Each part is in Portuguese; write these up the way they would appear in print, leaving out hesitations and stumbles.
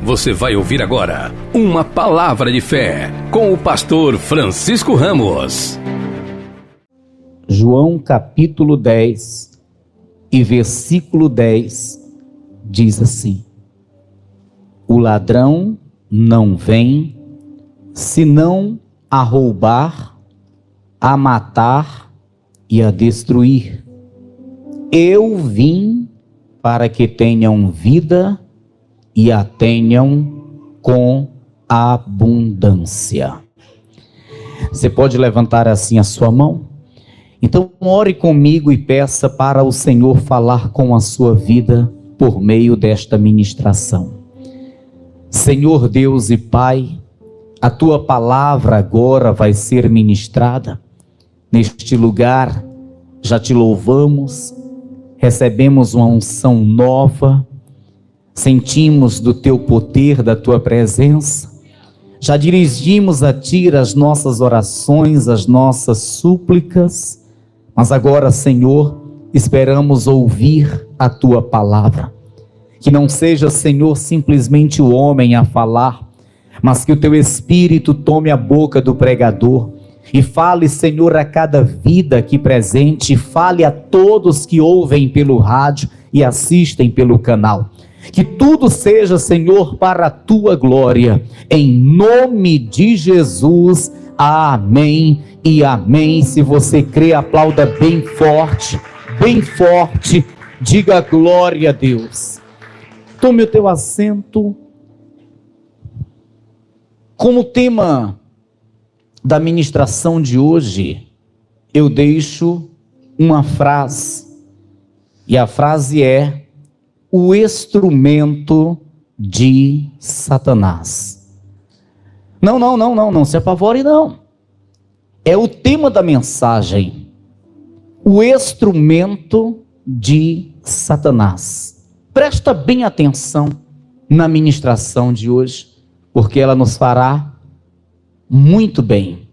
Você vai ouvir agora uma palavra de fé com o pastor Francisco Ramos. João capítulo 10 e versículo 10 diz assim: o ladrão não vem senão a roubar, a matar e a destruir. Eu vim para que tenham vida e a tenham com abundância. Você pode levantar assim a sua mão? Então ore comigo e peça para o Senhor falar com a sua vida por meio desta ministração. Senhor Deus e Pai, a tua palavra agora vai ser ministrada neste lugar. Já te louvamos, recebemos uma unção nova, sentimos do teu poder, da tua presença. Já dirigimos a ti as nossas orações, as nossas súplicas, mas agora, Senhor, esperamos ouvir a tua palavra. Que não seja, Senhor, simplesmente o homem a falar, mas que o teu Espírito tome a boca do pregador e fale, Senhor, a cada vida aqui presente, fale a todos que ouvem pelo rádio e assistem pelo canal. Que tudo seja, Senhor, para a tua glória, em nome de Jesus, amém e amém. Se você crê, aplauda bem forte, diga glória a Deus. Tome o teu assento. Como tema da ministração de hoje, eu deixo uma frase, e a frase é: o instrumento de Satanás. Não se apavore não. É o tema da mensagem. O instrumento de Satanás. Presta bem atenção na ministração de hoje, porque ela nos fará muito bem.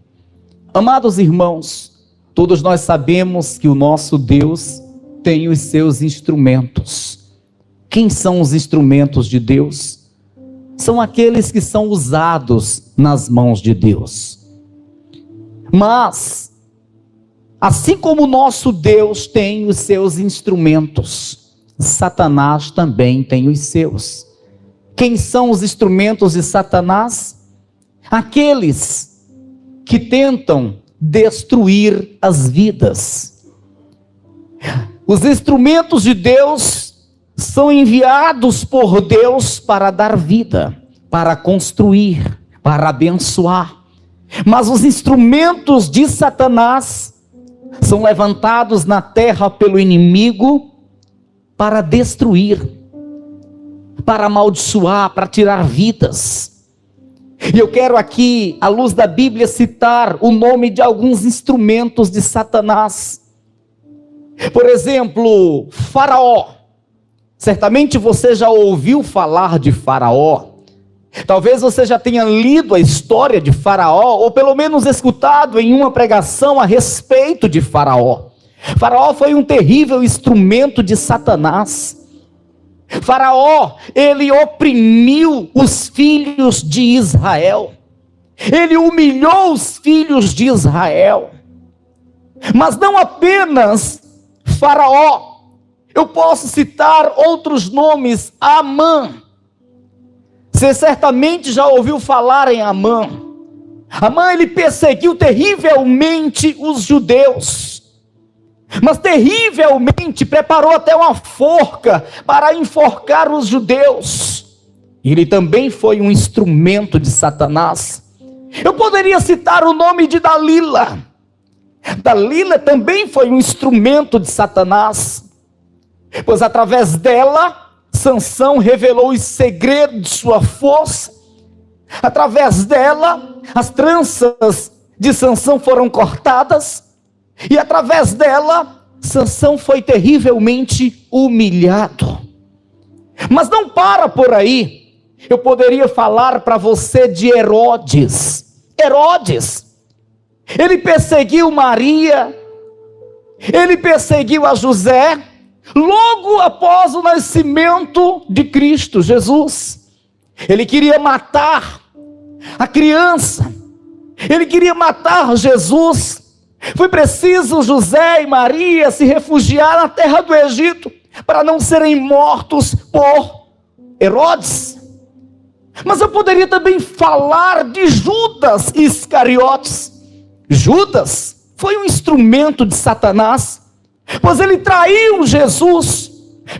Amados irmãos, todos nós sabemos que o nosso Deus tem os seus instrumentos. Quem são os instrumentos de Deus? São aqueles que são usados nas mãos de Deus. Mas, assim como o nosso Deus tem os seus instrumentos, Satanás também tem os seus. Quem são os instrumentos de Satanás? Aqueles que tentam destruir as vidas. Os instrumentos de Deus são enviados por Deus para dar vida, para construir, para abençoar. Mas os instrumentos de Satanás são levantados na terra pelo inimigo para destruir, para amaldiçoar, para tirar vidas. E eu quero aqui, à luz da Bíblia, citar o nome de alguns instrumentos de Satanás. Por exemplo, Faraó. Certamente você já ouviu falar de Faraó. Talvez você já tenha lido a história de Faraó, ou pelo menos escutado em uma pregação a respeito de Faraó. Faraó foi um terrível instrumento de Satanás. Faraó, ele oprimiu os filhos de Israel. Ele humilhou os filhos de Israel. Mas não apenas Faraó. Eu posso citar outros nomes. Amã. Você certamente já ouviu falar em Amã. Amã, ele perseguiu terrivelmente os judeus. Mas terrivelmente preparou até uma forca para enforcar os judeus. Ele também foi um instrumento de Satanás. Eu poderia citar o nome de Dalila. Dalila também foi um instrumento de Satanás. Pois através dela, Sansão revelou os segredos de sua força. Através dela, as tranças de Sansão foram cortadas. E através dela, Sansão foi terrivelmente humilhado. Mas não para por aí. Eu poderia falar para você de Herodes. Herodes, ele perseguiu Maria, ele perseguiu a José, logo após o nascimento de Cristo Jesus. Ele queria matar a criança, ele queria matar Jesus. Foi preciso José e Maria se refugiar na terra do Egito para não serem mortos por Herodes. Mas eu poderia também falar de Judas Iscariotes. Judas foi um instrumento de Satanás, pois ele traiu Jesus.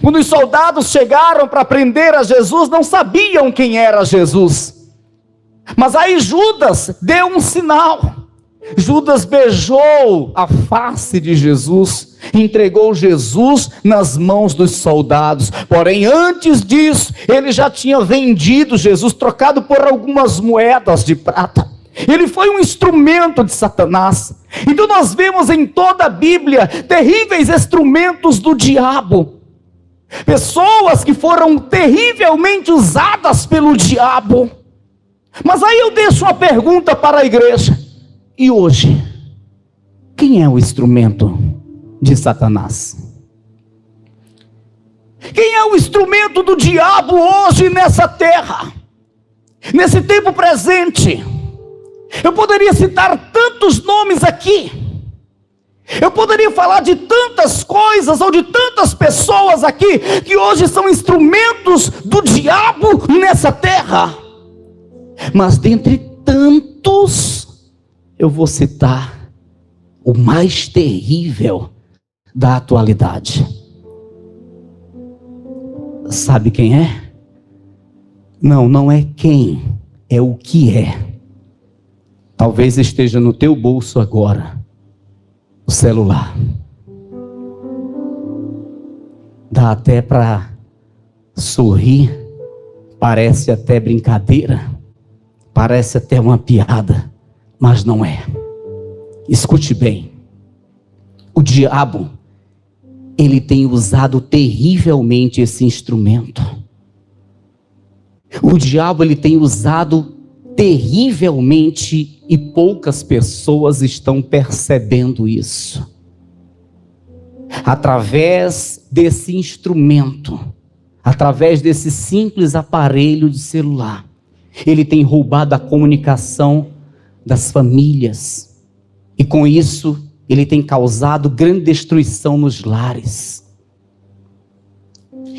Quando os soldados chegaram para prender a Jesus, não sabiam quem era Jesus. Mas aí Judas deu um sinal. Judas beijou a face de Jesus, entregou Jesus nas mãos dos soldados. Porém, antes disso, ele já tinha vendido Jesus, trocado por algumas moedas de prata. Ele foi um instrumento de Satanás. Então nós vemos em toda a Bíblia terríveis instrumentos do diabo. Pessoas que foram terrivelmente usadas pelo diabo. Mas aí eu deixo uma pergunta para a igreja. E hoje, quem é o instrumento de Satanás? Quem é o instrumento do diabo hoje nessa terra? Nesse tempo presente? Eu poderia citar tantos nomes aqui. Eu poderia falar de tantas coisas ou de tantas pessoas aqui que hoje são instrumentos do diabo nessa terra. Mas dentre tantos, eu vou citar o mais terrível da atualidade. Sabe quem é? Não é quem, é o que é. Talvez esteja no teu bolso agora. O celular. Dá até para sorrir, parece até brincadeira, parece até uma piada, mas não é. Escute bem, o diabo, ele tem usado terrivelmente esse instrumento. O diabo, ele tem usado terrivelmente, e poucas pessoas estão percebendo isso. Através desse instrumento, através desse simples aparelho de celular, ele tem roubado a comunicação das famílias, e com isso ele tem causado grande destruição nos lares.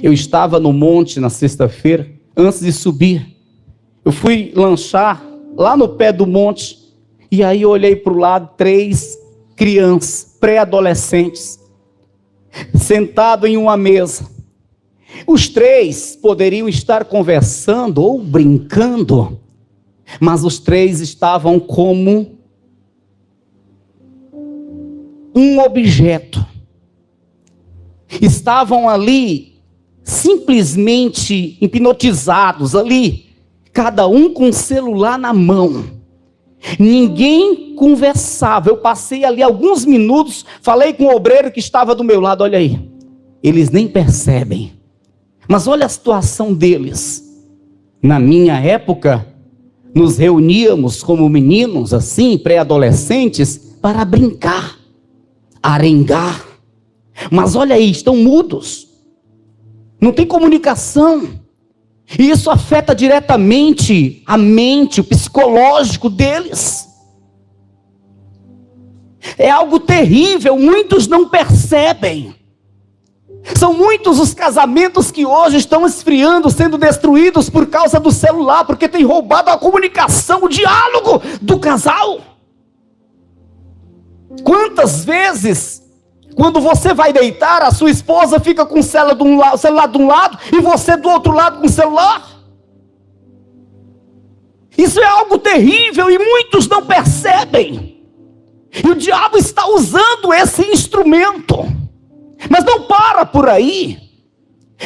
Eu estava no monte na sexta-feira, antes de subir, eu fui lanchar lá no pé do monte, e aí eu olhei para o lado, 3 crianças, pré-adolescentes, sentados em uma mesa. Os 3 poderiam estar conversando ou brincando, mas os 3 estavam como um objeto. Estavam ali, simplesmente hipnotizados ali, cada um com o celular na mão. Ninguém conversava. Eu passei ali alguns minutos, falei com o obreiro que estava do meu lado, olha aí, eles nem percebem. Mas olha a situação deles. Na minha época, nos reuníamos como meninos, assim, pré-adolescentes, para brincar, arengar. Mas olha aí, estão mudos. Não tem comunicação. E isso afeta diretamente a mente, o psicológico deles. É algo terrível, muitos não percebem. São muitos os casamentos que hoje estão esfriando, sendo destruídos por causa do celular, porque tem roubado a comunicação, o diálogo do casal. Quantas vezes, quando você vai deitar, a sua esposa fica com o celular de um lado e você do outro lado com o celular? Isso é algo terrível e muitos não percebem. E o diabo está usando esse instrumento. Mas não para por aí.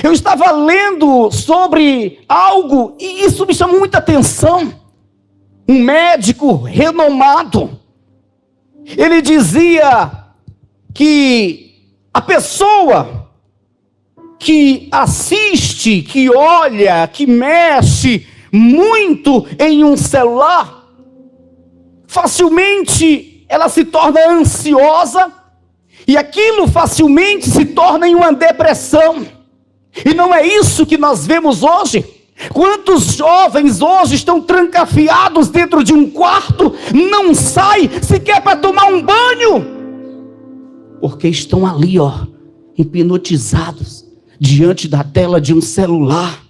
Eu estava lendo sobre algo e isso me chamou muita atenção. Um médico renomado, ele dizia que a pessoa que assiste, que olha, que mexe muito em um celular, facilmente ela se torna ansiosa, e aquilo facilmente se torna em uma depressão. E não é isso que nós vemos hoje. Quantos jovens hoje estão trancafiados dentro de um quarto, não saem sequer para tomar um banho, porque estão ali, hipnotizados diante da tela de um celular,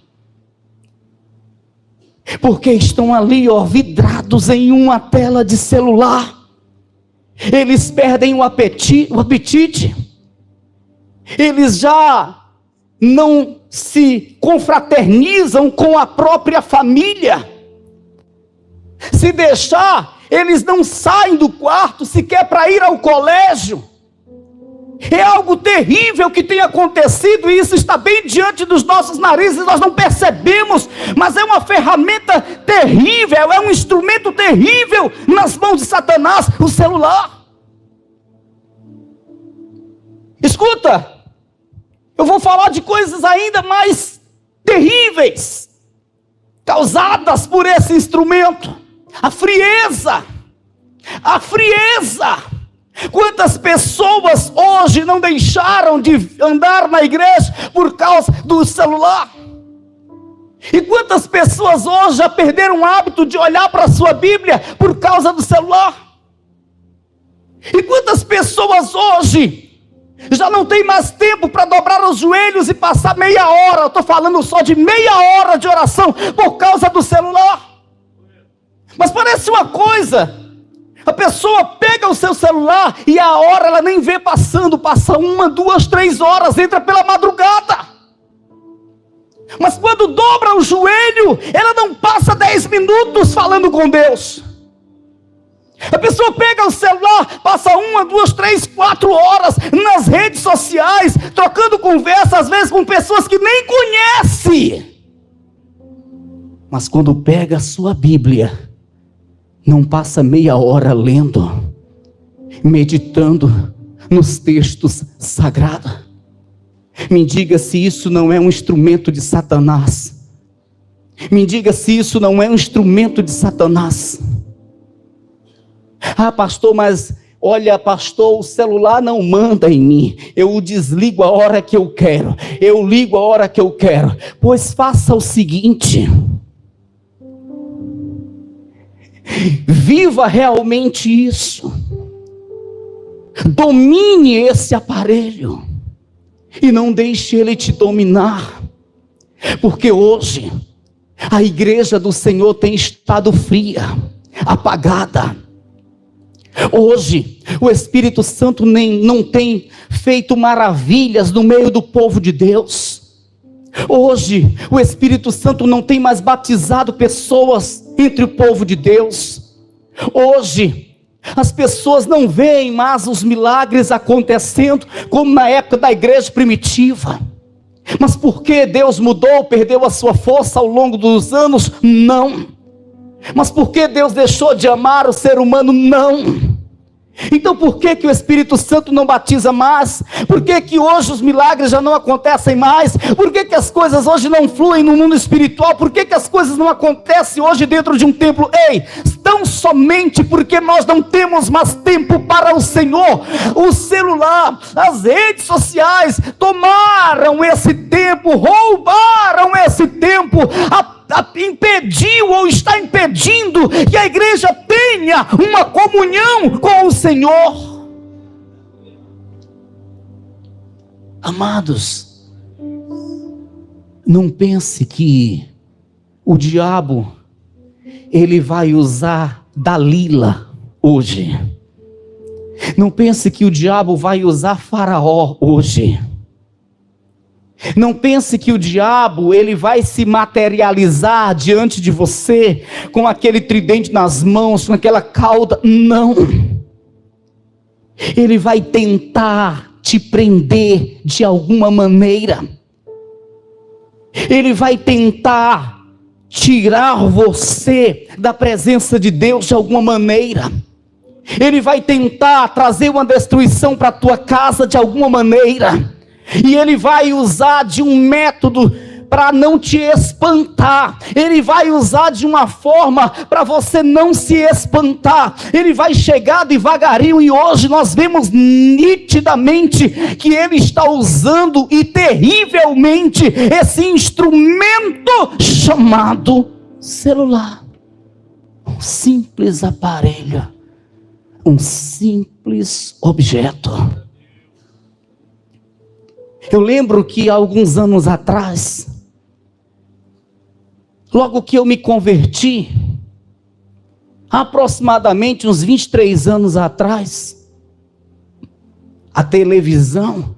porque estão ali, vidrados em uma tela de celular. Eles perdem o apetite, eles já não se confraternizam com a própria família. Se deixar, eles não saem do quarto sequer para ir ao colégio. É algo terrível que tem acontecido, e isso está bem diante dos nossos narizes, nós não percebemos, mas é uma ferramenta terrível, é um instrumento terrível nas mãos de Satanás, o celular. Escuta, eu vou falar de coisas ainda mais terríveis, causadas por esse instrumento. A frieza. Quantas pessoas hoje não deixaram de andar na igreja por causa do celular? E quantas pessoas hoje já perderam o hábito de olhar para a sua Bíblia por causa do celular? E quantas pessoas hoje já não tem mais tempo para dobrar os joelhos e passar meia hora, eu estou falando só de meia hora de oração, por causa do celular? Mas parece uma coisa, a pessoa pega o seu celular e a hora ela nem vê passando, passa 1, 2, 3 horas, entra pela madrugada. Mas quando dobra o joelho, ela não passa 10 minutos falando com Deus. A pessoa pega o celular, passa 1, 2, 3, 4 horas nas redes sociais, trocando conversa, às vezes com pessoas que nem conhece. Mas quando pega a sua Bíblia, não passa meia hora lendo, meditando nos textos sagrados. Me diga se isso não é um instrumento de Satanás. Me diga se isso não é um instrumento de Satanás. Ah, pastor, mas olha, pastor, o celular não manda em mim. Eu o desligo a hora que eu quero. Eu ligo a hora que eu quero. Pois faça o seguinte: viva realmente isso. Domine esse aparelho. E não deixe ele te dominar. Porque hoje a igreja do Senhor tem estado fria, apagada. Hoje o Espírito Santo não tem feito maravilhas no meio do povo de Deus. Hoje o Espírito Santo não tem mais batizado pessoas entre o povo de Deus. Hoje as pessoas não veem mais os milagres acontecendo como na época da igreja primitiva. Mas por que Deus mudou, perdeu a sua força ao longo dos anos? Não. Mas por que Deus deixou de amar o ser humano? Não. Então por que o Espírito Santo não batiza mais? Por que hoje os milagres já não acontecem mais? Por que as coisas hoje não fluem no mundo espiritual? Por que as coisas não acontecem hoje dentro de um templo? Ei, tão somente porque nós não temos mais tempo para o Senhor. O celular, as redes sociais tomaram esse tempo, roubaram esse tempo, impediu ou está impedindo que a igreja tenha uma comunhão com o Senhor. Amados, não pense que o diabo ele vai usar Dalila hoje. Não pense que o diabo vai usar Faraó hoje. Não pense que o diabo ele vai se materializar diante de você com aquele tridente nas mãos, com aquela cauda. Não. Ele vai tentar te prender de alguma maneira. Ele vai tentar tirar você da presença de Deus de alguma maneira. Ele vai tentar trazer uma destruição para a tua casa de alguma maneira. E ele vai usar de um método para não te espantar. Ele vai usar de uma forma para você não se espantar. Ele vai chegar devagarinho, e hoje nós vemos nitidamente que ele está usando e terrivelmente esse instrumento chamado celular. Um simples aparelho, um simples objeto. Eu lembro que há alguns anos atrás, logo que eu me converti, aproximadamente uns 23 anos atrás, a televisão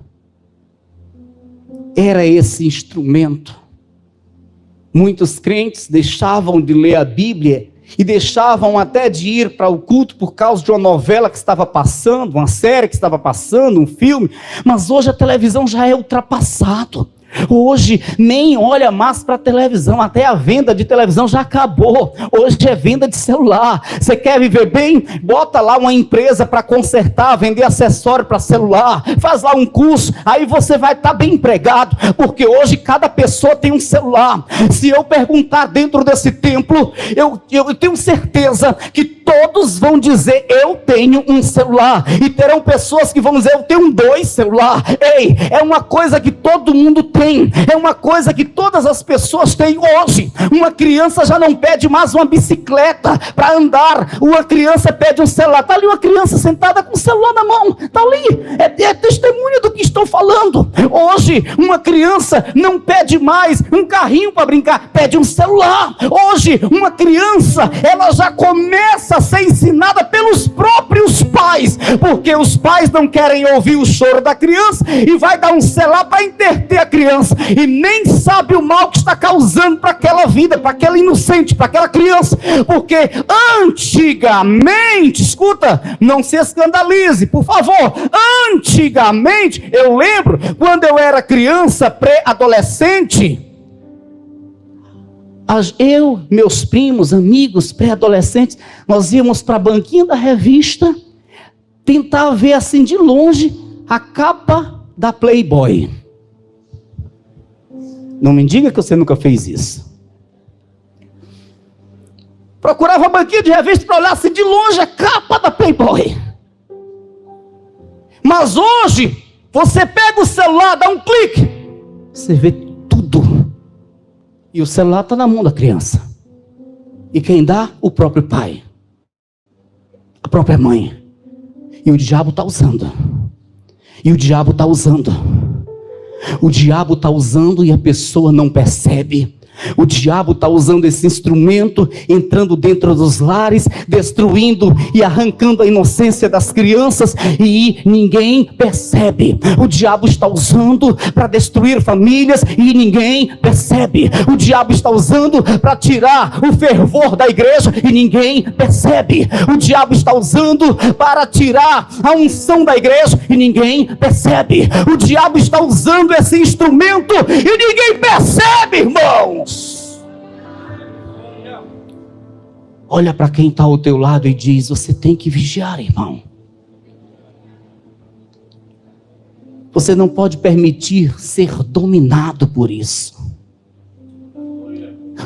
era esse instrumento. Muitos crentes deixavam de ler a Bíblia e deixavam até de ir para o culto por causa de uma novela que estava passando, uma série que estava passando, um filme. Mas hoje a televisão já é ultrapassado. Hoje nem olha mais para a televisão, até a venda de televisão já acabou. Hoje é venda de celular. Você quer viver bem? Bota lá uma empresa para consertar, vender acessório para celular, faz lá um curso, aí você vai estar bem empregado, porque hoje cada pessoa tem um celular. Se eu perguntar dentro desse templo, eu tenho certeza que todos vão dizer: eu tenho um celular, e terão pessoas que vão dizer: eu tenho 2 celulares. Ei, é uma coisa que todo mundo tem. É uma coisa que todas as pessoas têm hoje. Uma criança já não pede mais uma bicicleta para andar. Uma criança pede um celular. Está ali uma criança sentada com o celular na mão. Está ali. É testemunha do que estou falando. Hoje, uma criança não pede mais um carrinho para brincar. Pede um celular. Hoje, uma criança, ela já começa a ser ensinada pelos próprios pais. Porque os pais não querem ouvir o choro da criança e vai dar um celular para entreter a criança. E nem sabe o mal que está causando para aquela vida, para aquela inocente, para aquela criança. Porque antigamente, escuta, não se escandalize, por favor. Antigamente, eu lembro, quando eu era criança, pré-adolescente, meus primos, amigos, pré-adolescentes, nós íamos para a banquinha da revista, tentar ver assim de longe a capa da Playboy. Não me diga que você nunca fez isso. Procurava a banquinha de revista para olhar assim de longe a capa da Playboy. Mas hoje, você pega o celular, dá um clique, você vê tudo. E o celular está na mão da criança. E quem dá? O próprio pai. A própria mãe. E o diabo está usando. E o diabo está usando. O diabo está usando e a pessoa não percebe. O diabo está usando esse instrumento, entrando dentro dos lares, destruindo e arrancando a inocência das crianças, e ninguém percebe. O diabo está usando para destruir famílias e ninguém percebe. O diabo está usando para tirar o fervor da igreja e ninguém percebe. O diabo está usando para tirar a unção da igreja e ninguém percebe. O diabo está usando esse instrumento e ninguém percebe, irmão. Olha para quem está ao teu lado e diz: você tem que vigiar, irmão. Você não pode permitir ser dominado por isso.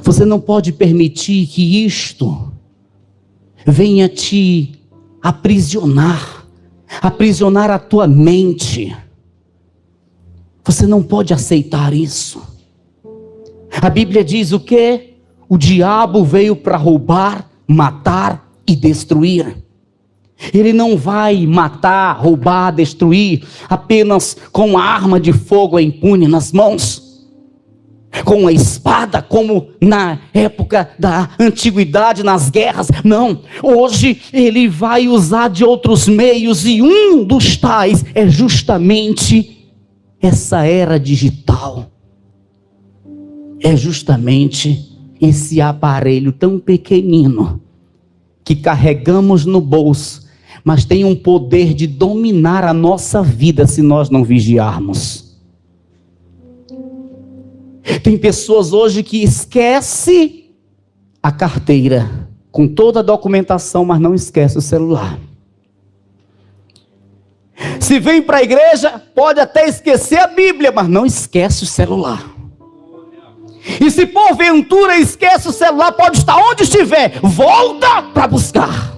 Você não pode permitir que isto venha te aprisionar a tua mente. Você não pode aceitar isso. A Bíblia diz o quê? O diabo veio para roubar, matar e destruir. Ele não vai matar, roubar, destruir apenas com a arma de fogo impune nas mãos, com a espada, como na época da antiguidade, nas guerras. Não, hoje ele vai usar de outros meios, e um dos tais é justamente essa era digital. É justamente esse aparelho tão pequenino que carregamos no bolso, mas tem um poder de dominar a nossa vida se nós não vigiarmos. Tem pessoas hoje que esquecem a carteira com toda a documentação, mas não esquece o celular. Se vem para a igreja, pode até esquecer a Bíblia, mas não esquece o celular. E se porventura esquece o celular, pode estar onde estiver, volta para buscar.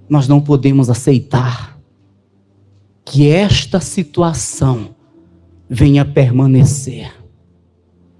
Nós não podemos aceitar que esta situação venha permanecer.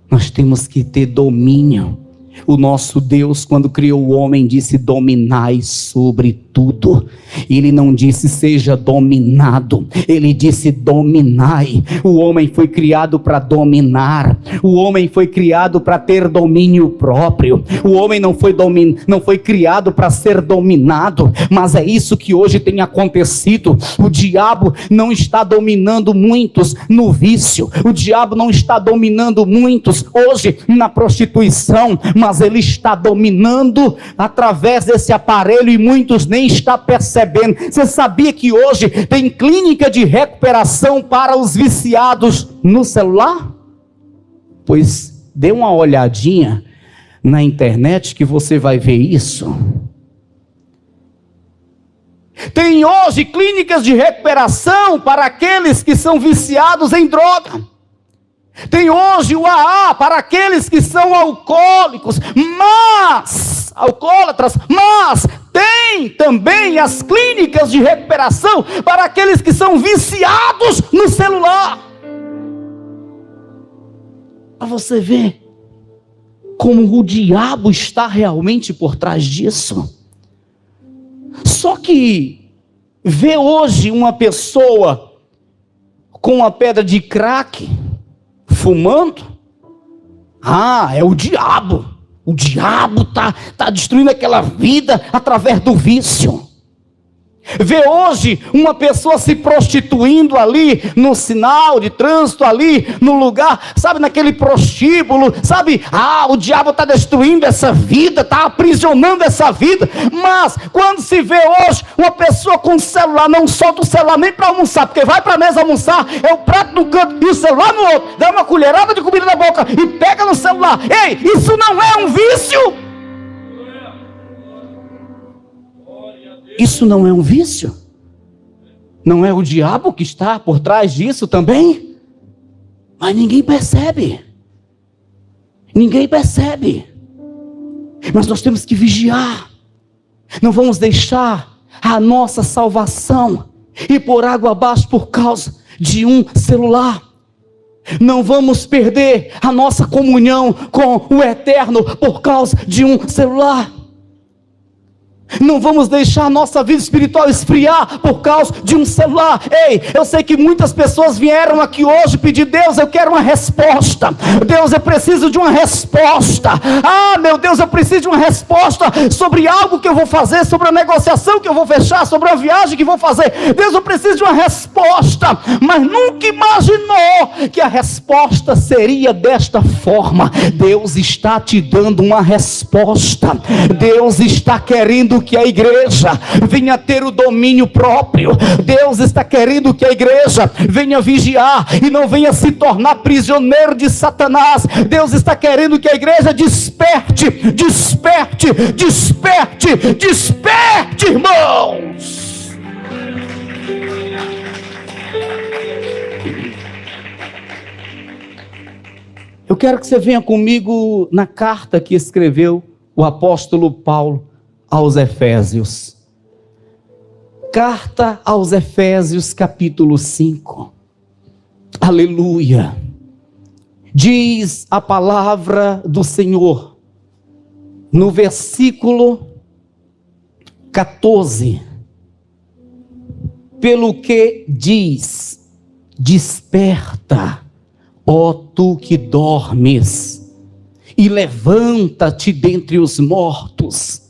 Nós temos que ter domínio. O nosso Deus, quando criou o homem, disse: dominai sobre tudo. Ele não disse seja dominado, ele disse dominai. O homem foi criado para dominar, o homem foi criado para ter domínio próprio. O homem não foi criado para ser dominado, mas é isso que hoje tem acontecido. O diabo não está dominando muitos no vício, o diabo não está dominando muitos hoje na prostituição, mas ele está dominando através desse aparelho e muitos nem estão percebendo. Você sabia que hoje tem clínica de recuperação para os viciados no celular? Pois dê uma olhadinha na internet que você vai ver isso. Tem hoje clínicas de recuperação para aqueles que são viciados em droga. Tem hoje o AA para aqueles que são alcoólatras, mas tem também as clínicas de recuperação para aqueles que são viciados no celular. Para você ver como o diabo está realmente por trás disso. Só que ver hoje uma pessoa com uma pedra de crack fumando, é o diabo. O diabo tá destruindo aquela vida através do vício. Vê hoje uma pessoa se prostituindo ali no sinal de trânsito, ali no lugar, sabe, naquele prostíbulo, sabe? O diabo está destruindo essa vida, está aprisionando essa vida. Mas quando se vê hoje uma pessoa com o celular, não solta o celular nem para almoçar, porque vai para a mesa almoçar, é o prato no canto e o celular no outro, dá uma colherada de comida na boca e pega no celular. Ei, isso não é um vício? Isso não é um vício? Não é o diabo que está por trás disso também? Mas ninguém percebe. Ninguém percebe. Mas nós temos que vigiar. Não vamos deixar a nossa salvação ir por água abaixo por causa de um celular. Não vamos perder a nossa comunhão com o Eterno por causa de um celular. Não vamos deixar a nossa vida espiritual esfriar por causa de um celular. Ei, eu sei que muitas pessoas vieram aqui hoje pedir: Deus, eu quero uma resposta. Deus, eu preciso de uma resposta. Meu Deus, eu preciso de uma resposta sobre algo que eu vou fazer, sobre a negociação que eu vou fechar, sobre a viagem que vou fazer. Deus, eu preciso de uma resposta. Mas nunca imaginou que a resposta seria desta forma. Deus está te dando uma resposta. Deus está querendo que a igreja venha ter o domínio próprio. Deus está querendo que a igreja venha vigiar e não venha se tornar prisioneiro de Satanás. Deus está querendo que a igreja desperte, irmãos. Eu quero que você venha comigo na carta que escreveu o apóstolo Paulo aos Efésios. Carta aos Efésios, capítulo 5. Aleluia. Diz a palavra do Senhor no versículo 14: pelo que diz: desperta, ó tu que dormes, e levanta-te dentre os mortos,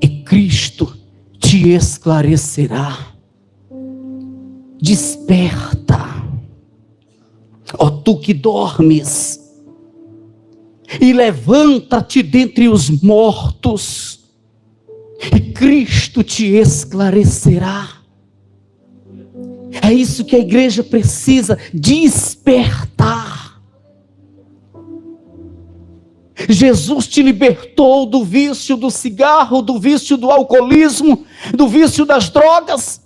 e Cristo te esclarecerá. Desperta, ó tu que dormes, e levanta-te dentre os mortos, e Cristo te esclarecerá. É isso que a igreja precisa: despertar. Jesus te libertou do vício do cigarro, do vício do alcoolismo, do vício das drogas.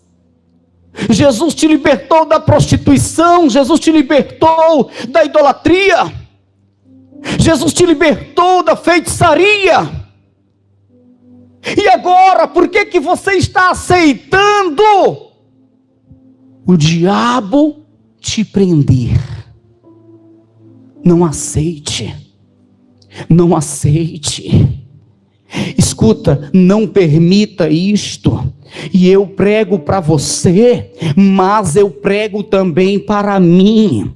Jesus te libertou da prostituição. Jesus te libertou da idolatria. Jesus te libertou da feitiçaria. E agora, por que você está aceitando o diabo te prender? Não aceite. Não aceite. Escuta, não permita isto. E eu prego para você, mas eu prego também para mim.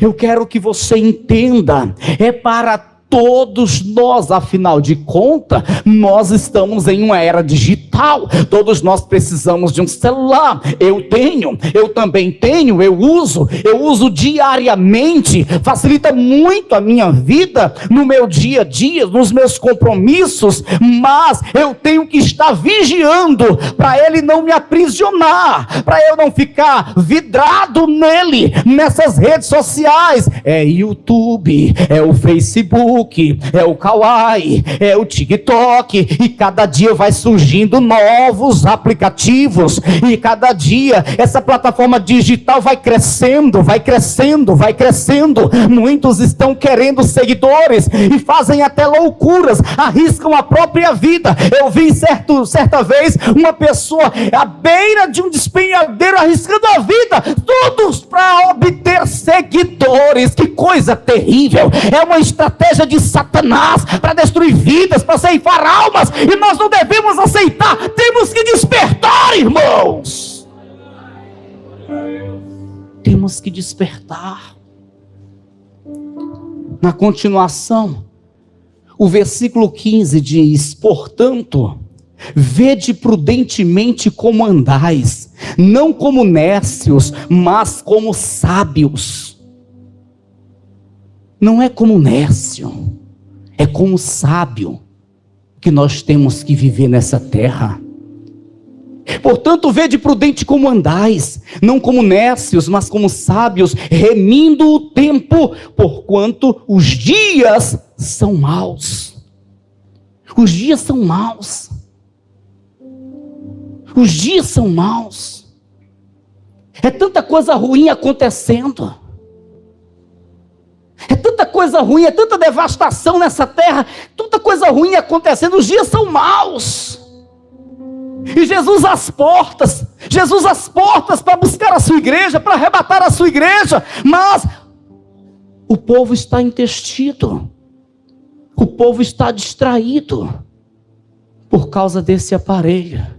Eu quero que você entenda, é para todos nós, afinal de contas, nós estamos em uma era digital, todos nós precisamos de um celular, eu também tenho, eu uso diariamente, facilita muito a minha vida, no meu dia a dia, nos meus compromissos, mas eu tenho que estar vigiando, para ele não me aprisionar, para eu não ficar vidrado nele, nessas redes sociais, é YouTube, é o Facebook, é o Kawaii, é o TikTok, e cada dia vai surgindo novos aplicativos, e cada dia essa plataforma digital vai crescendo, muitos estão querendo seguidores, e fazem até loucuras, arriscam a própria vida. Eu vi certa vez, uma pessoa à beira de um despenhadeiro, arriscando a vida, todos para obter seguidores. Que coisa terrível, é uma estratégia de Satanás para destruir vidas, para ceifar almas, e nós não devemos aceitar, temos que despertar, irmãos, temos que despertar. Na continuação, o versículo 15 diz: portanto, vede prudentemente como andais, não como nércios, mas como sábios. Não é como nércio, é como sábio que nós temos que viver nessa terra. Portanto, vede prudente como andais, não como nércios, mas como sábios, remindo o tempo, porquanto os dias são maus. Os dias são maus. Os dias são maus. É tanta coisa ruim acontecendo. É tanta coisa ruim, é tanta devastação nessa terra, tanta coisa ruim acontecendo, os dias são maus. E Jesus às portas para buscar a sua igreja, para arrebatar a sua igreja, mas o povo está intestido, o povo está distraído por causa desse aparelho.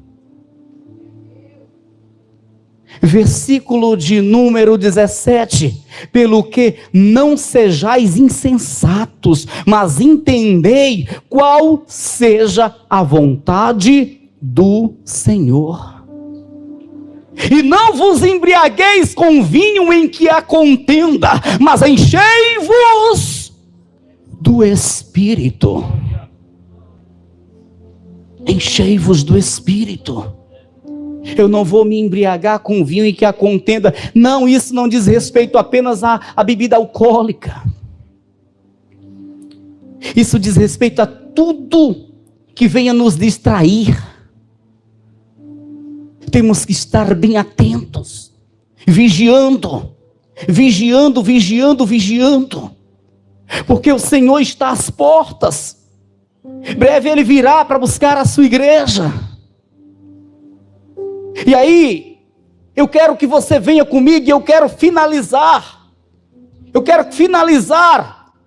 Versículo de número 17: pelo que não sejais insensatos, mas entendei qual seja a vontade do Senhor. E não vos embriagueis com vinho em que há contenda, mas enchei-vos do Espírito. Enchei-vos do Espírito. Eu não vou me embriagar com vinho em que há contenda. Não, isso não diz respeito apenas à bebida alcoólica. Isso diz respeito a tudo que venha nos distrair. Temos que estar bem atentos, vigiando, porque o Senhor está às portas. Breve Ele virá para buscar a sua igreja. E aí, eu quero que você venha comigo e eu quero finalizar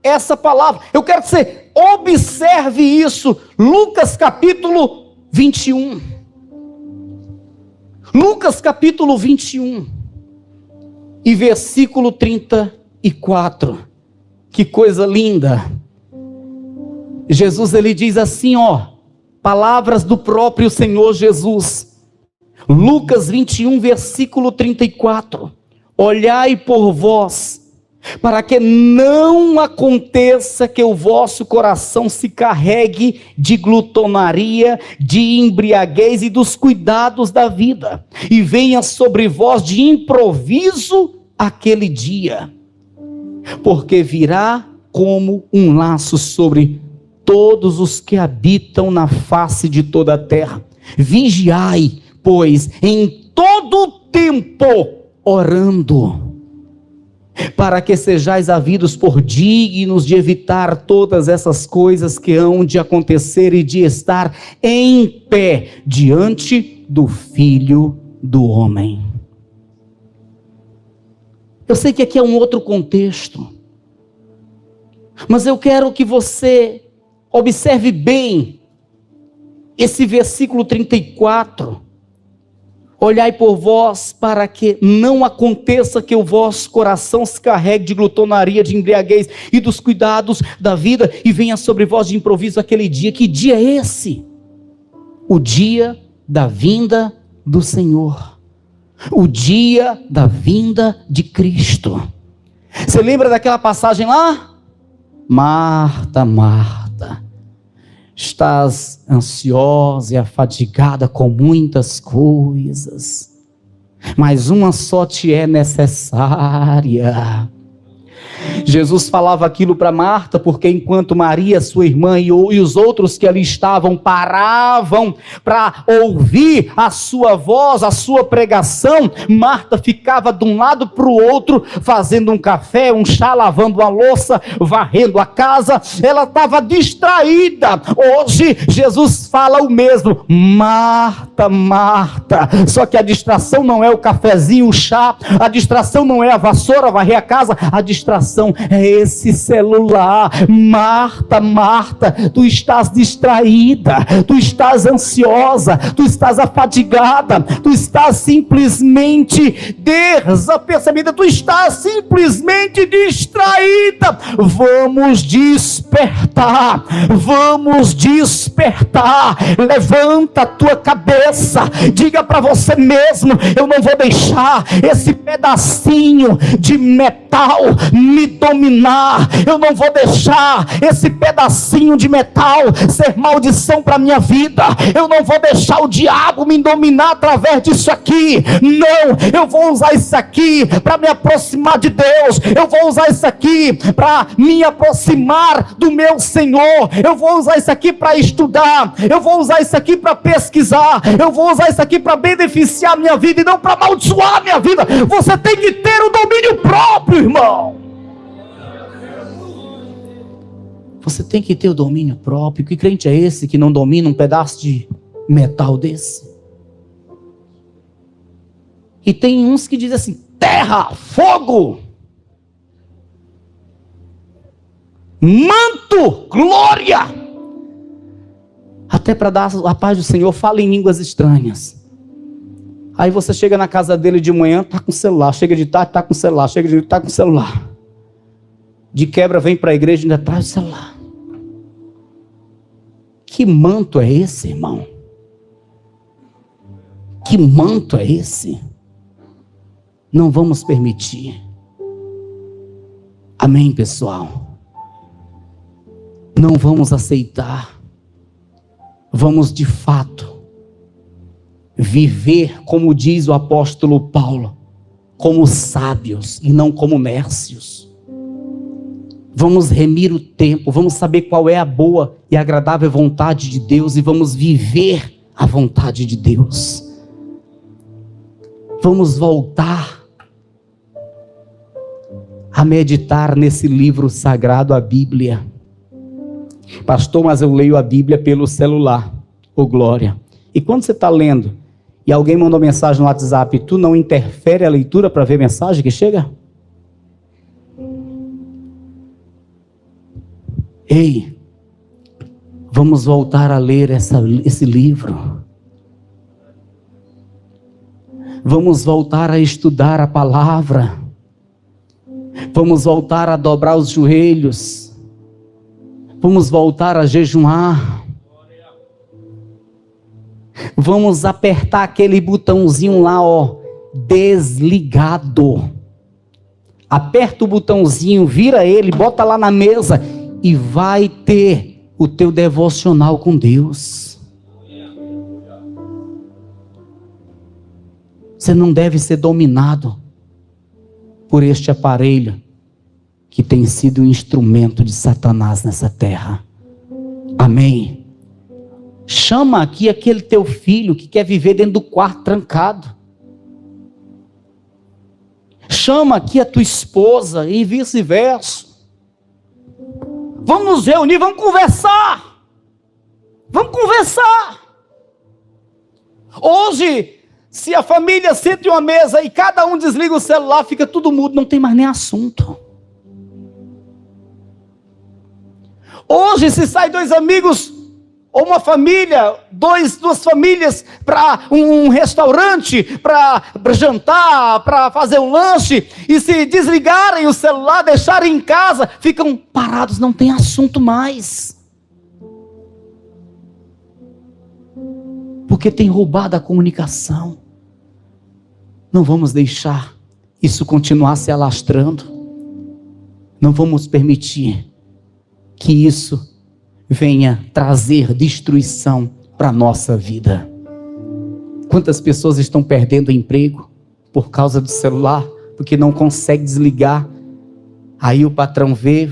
essa palavra. Eu quero que você observe isso. Lucas capítulo 21. Lucas capítulo 21 e versículo 34. Que coisa linda. Jesus, ele diz assim, palavras do próprio Senhor Jesus. Lucas 21, versículo 34. Olhai por vós, para que não aconteça que o vosso coração se carregue de glutonaria, de embriaguez e dos cuidados da vida, e venha sobre vós de improviso aquele dia, porque virá como um laço sobre todos os que habitam na face de toda a terra. Vigiai, pois, em todo o tempo orando, para que sejais havidos por dignos de evitar todas essas coisas que hão de acontecer e de estar em pé diante do Filho do Homem. Eu sei que aqui é um outro contexto, Mas eu quero que você observe bem esse versículo 34. Olhai por vós, para que não aconteça que o vosso coração se carregue de glutonaria, de embriaguez e dos cuidados da vida, e venha sobre vós de improviso aquele dia. Que dia é esse? O dia da vinda do Senhor. O dia da vinda de Cristo. Você lembra daquela passagem lá? Marta, Marta, estás ansiosa e afadigada com muitas coisas, mas uma só te é necessária. Jesus falava aquilo para Marta, porque enquanto Maria, sua irmã e os outros que ali estavam paravam para ouvir a sua voz, a sua pregação, Marta ficava de um lado para o outro, fazendo um café, um chá, lavando a louça, varrendo a casa. Ela estava distraída. Hoje Jesus fala o mesmo: Marta, Marta. Só que a distração não é o cafezinho, o chá, a distração não é a vassoura, varrer a casa, a distração é esse celular. Marta, Marta, tu estás distraída, tu estás ansiosa, tu estás afadigada, tu estás simplesmente desapercebida, tu estás simplesmente distraída. Vamos despertar, vamos despertar. Levanta a tua cabeça, diga para você mesmo: eu não vou deixar esse pedacinho de metal me dominar, eu não vou deixar esse pedacinho de metal ser maldição para minha vida, eu não vou deixar o diabo me dominar através disso aqui. Não, eu vou usar isso aqui para me aproximar de Deus, eu vou usar isso aqui para me aproximar do meu Senhor, eu vou usar isso aqui para estudar, eu vou usar isso aqui para pesquisar, eu vou usar isso aqui para beneficiar a minha vida e não para amaldiçoar a minha vida. Você tem que ter o domínio próprio, irmão. Você tem que ter o domínio próprio. Que crente é esse que não domina um pedaço de metal desse? E tem uns que dizem assim: terra, fogo, manto, glória. Até para dar a paz do Senhor, fala em línguas estranhas. Aí você chega na casa dele de manhã, está com o celular. Chega de tarde, está com o celular. Chega de noite, está com o celular. De quebra vem para a igreja e ainda traz o celular. Que manto é esse, irmão? Que manto é esse? Não vamos permitir. Amém, pessoal? Não vamos aceitar. Vamos de fato viver, como diz o apóstolo Paulo, como sábios e não como nércios. Vamos remir o tempo, vamos saber qual é a boa e agradável vontade de Deus e vamos viver a vontade de Deus. Vamos voltar a meditar nesse livro sagrado, a Bíblia. Pastor, mas eu leio a Bíblia pelo celular. Ô glória! E quando você está lendo e alguém mandou mensagem no WhatsApp, tu não interfere a leitura para ver a mensagem que chega? Ei, vamos voltar a ler esse livro. Vamos voltar a estudar a palavra. Vamos voltar a dobrar os joelhos. Vamos voltar a jejuar. Vamos apertar aquele botãozinho lá, ó, desligado. Aperta o botãozinho, vira ele, bota lá na mesa e vai ter o teu devocional com Deus. Você não deve ser dominado por este aparelho que tem sido um instrumento de Satanás nessa terra. Amém? Chama aqui aquele teu filho que quer viver dentro do quarto trancado. Chama aqui a tua esposa e vice-versa. Vamos nos reunir, vamos conversar. Vamos conversar. Hoje, se a família senta em uma mesa e cada um desliga o celular, fica tudo mudo, não tem mais nem assunto. Hoje, se sai dois amigos, ou uma família, duas famílias para um restaurante, para jantar, para fazer um lanche, e se desligarem o celular, deixarem em casa, ficam parados, não tem assunto mais. Porque tem roubado a comunicação. Não vamos deixar isso continuar se alastrando. Não vamos permitir que isso venha trazer destruição para a nossa vida. Quantas pessoas estão perdendo o emprego por causa do celular, porque não consegue desligar? Aí o patrão vê,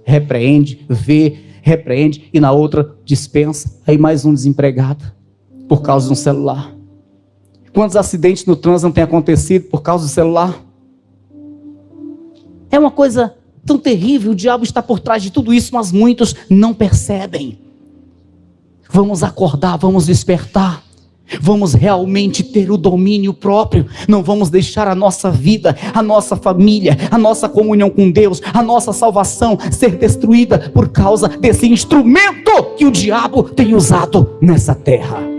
repreende, e na outra dispensa. Aí mais um desempregado por causa de um celular. Quantos acidentes no trânsito não têm acontecido por causa do celular? É uma coisa tão terrível, o diabo está por trás de tudo isso, mas muitos não percebem. Vamos acordar, vamos despertar, vamos realmente ter o domínio próprio. Não vamos deixar a nossa vida, a nossa família, a nossa comunhão com Deus, a nossa salvação ser destruída por causa desse instrumento que o diabo tem usado nessa terra.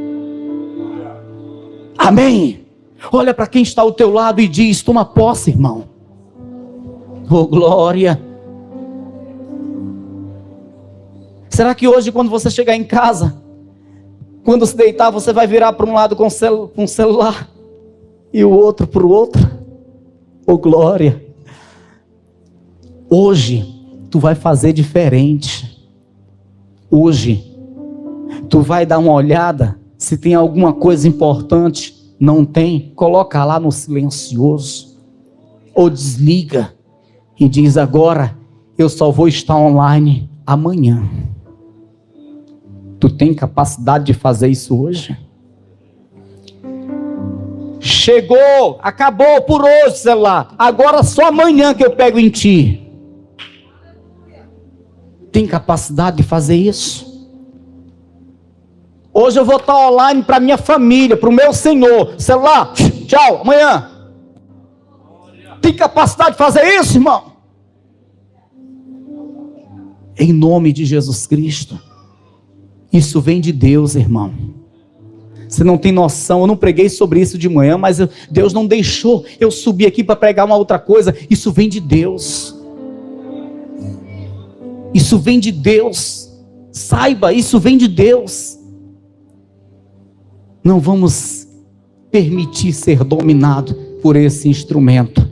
Amém? Olha para quem está ao teu lado e diz: toma posse, irmão. Oh, glória. Será que hoje, quando você chegar em casa, quando se deitar, você vai virar para um lado com o celular e o outro para o outro? Oh, glória. Hoje tu vai fazer diferente. Hoje tu vai dar uma olhada se tem alguma coisa importante. Não tem? Coloca lá no silencioso ou desliga e diz: agora eu só vou estar online amanhã. Tu tem capacidade de fazer isso hoje? Chegou, acabou por hoje, celular. Agora só amanhã que eu pego em ti. Tem capacidade de fazer isso? Hoje eu vou estar online para minha família, para o meu Senhor. Celular, tchau, amanhã. Tem capacidade de fazer isso, irmão? Em nome de Jesus Cristo. Isso vem de Deus, irmão. Você não tem noção, eu não preguei sobre isso de manhã, mas Deus não deixou eu subir aqui para pregar uma outra coisa. Isso vem de Deus. Isso vem de Deus. Saiba, isso vem de Deus. Não vamos permitir ser dominado por esse instrumento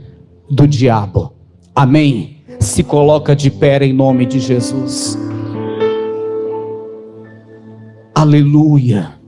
do diabo. Amém? Se coloca de pé em nome de Jesus. Aleluia.